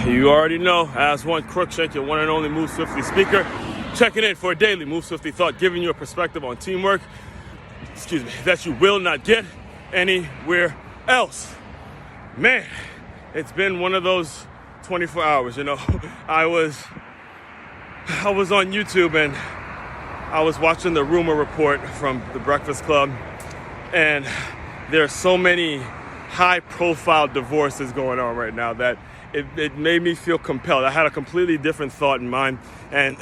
You already know, as one Crookshank, your one and only Move Swiftly speaker, checking in for a daily Move Swiftly thought, giving you a perspective on teamwork, that you will not get anywhere else. Man, it's been one of those 24 hours, I was on YouTube and I was watching the rumor report from the Breakfast Club, and there are so many high-profile divorces going on right now that it made me feel compelled. I had a completely different thought in mind, and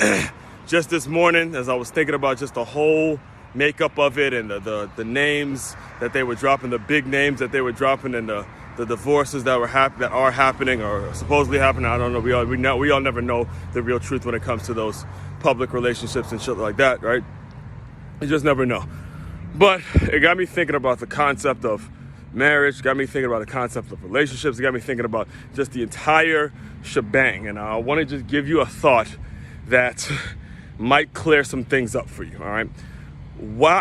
just this morning, as I was thinking about just the whole makeup of it and the names that they were dropping, the big names that they were dropping, and the divorces that are happening or supposedly happening, I don't know. We all never know the real truth when it comes to those public relationships and shit like that, right? You just never know. But it got me thinking about the concept of marriage, got me thinking about the concept of relationships, got me thinking about just the entire shebang. And I want to just give you a thought that might clear some things up for you, all right?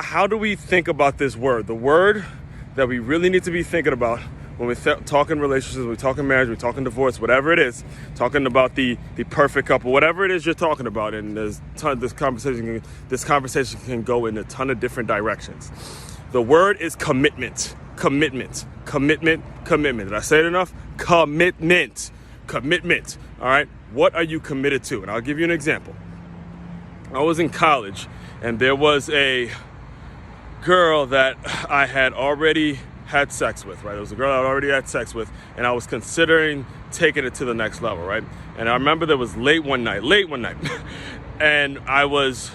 How do we think about this word? The word that we really need to be thinking about when we're talking relationships, we're talking marriage, we're talking divorce, whatever it is, talking about the perfect couple, whatever it is you're talking about, and this conversation can go in a ton of different directions. The word is commitment. Commitment. Did I say it enough? Commitment. All right. What are you committed to? And I'll give you an example. I was in college and there was a girl that I had already had sex with, right? It was a girl I already had sex with, and I was considering taking it to the next level, right? And I remember there was late one night, and I was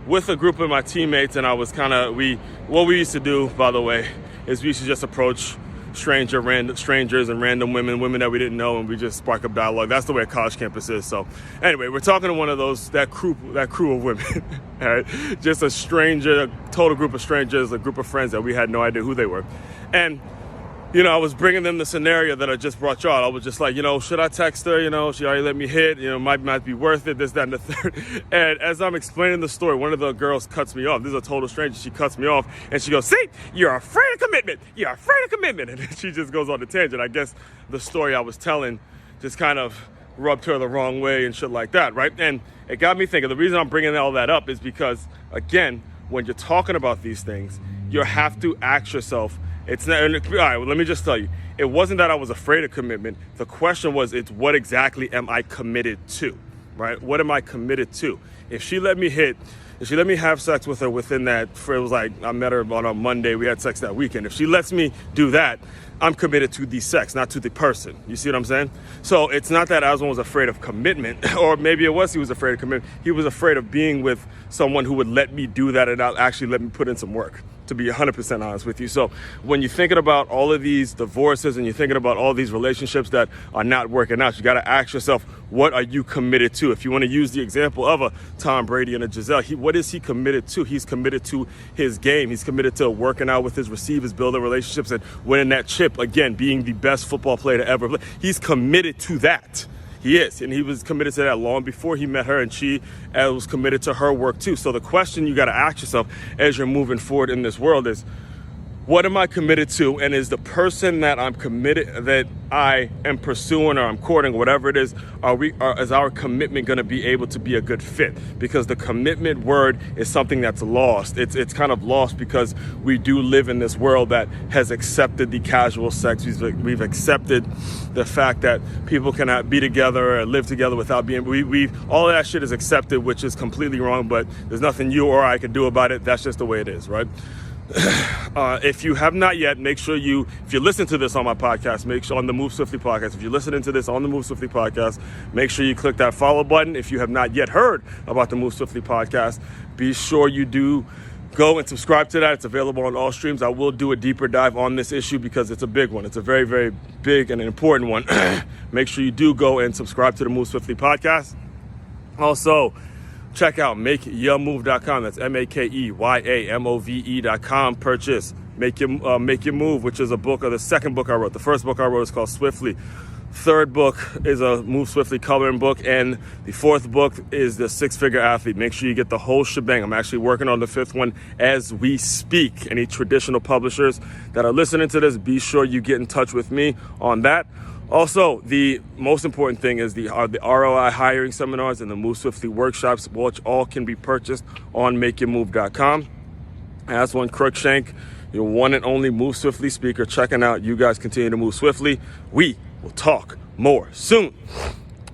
with a group of my teammates, and I was what we used to do, by the way, is we used to just approach strangers and random women that we didn't know, and we just spark up dialogue. That's the way a college campus is. So anyway, we're talking to one of that crew of women, all right? Just a total group of strangers, a group of friends that we had no idea who they were. And, I was bringing them the scenario that I just brought y'all. I was just like, should I text her? She already let me hit, might be worth it, this, that, and the third. And as I'm explaining the story, one of the girls cuts me off. This is a total stranger. She cuts me off and she goes, "See, you're afraid of commitment. You're afraid of commitment." And then she just goes on a tangent. I guess the story I was telling just kind of rubbed her the wrong way and shit like that, right? And it got me thinking. The reason I'm bringing all that up is because, again, when you're talking about these things, you have to ask yourself, it's not, all right, well, let me just tell you, it wasn't that I was afraid of commitment. The question was, it's what exactly am I committed to, right? What am I committed to? If she let me have sex with her within that, it was like I met her on a Monday, we had sex that weekend. If she lets me do that, I'm committed to the sex, not to the person. You see what I'm saying? So it's not that Aswan was afraid of commitment, or maybe it was he was afraid of commitment. He was afraid of being with someone who would let me do that and not actually let me put in some work, to be 100% honest with you. So when you're thinking about all of these divorces and you're thinking about all these relationships that are not working out, you got to ask yourself, what are you committed to? If you want to use the example of a Tom Brady and a Giselle, what is he committed to? He's committed to his game. He's committed to working out with his receivers, building relationships, and winning that chip, again, being the best football player to ever play. He's committed to that. He is, and he was committed to that long before he met her, and she was committed to her work too. So the question you got to ask yourself as you're moving forward in this world is, what am I committed to? And is the person that I'm committed, that I am pursuing or I'm courting, whatever it is, is our commitment going to be able to be a good fit? Because the commitment word is something that's lost. It's kind of lost because we do live in this world that has accepted the casual sex. We've accepted the fact that people cannot be together or live together without being. All of that shit is accepted, which is completely wrong. But there's nothing you or I can do about it. That's just the way it is, right? If you have not yet, make sure if you listen to this on my podcast, make sure on the Move Swiftly podcast, if you're listening to this on the Move Swiftly podcast, make sure you click that follow button. If you have not yet heard about the Move Swiftly podcast, be sure you do go and subscribe to that. It's available on all streams. I will do a deeper dive on this issue because it's a big one. It's a very, very big and an important one. Make sure you do go and subscribe to the Move Swiftly podcast. Also, check out MakeYaMove.com. That's MakeYamove.com. Purchase Make Your Move, which is a book, or the second book I wrote. The first book I wrote is called Swiftly. Third book is a Move Swiftly coloring book, and the fourth book is the Six-Figure Athlete. Make sure you get the whole shebang. I'm actually working on the fifth one as we speak. Any traditional publishers that are listening to this, be sure you get in touch with me on that. Also, the most important thing is the ROI hiring seminars and the Move Swiftly workshops, which all can be purchased on makeyourmove.com. As one Crookshank, your one and only Move Swiftly speaker, checking out. You guys continue to move swiftly. We will talk more soon.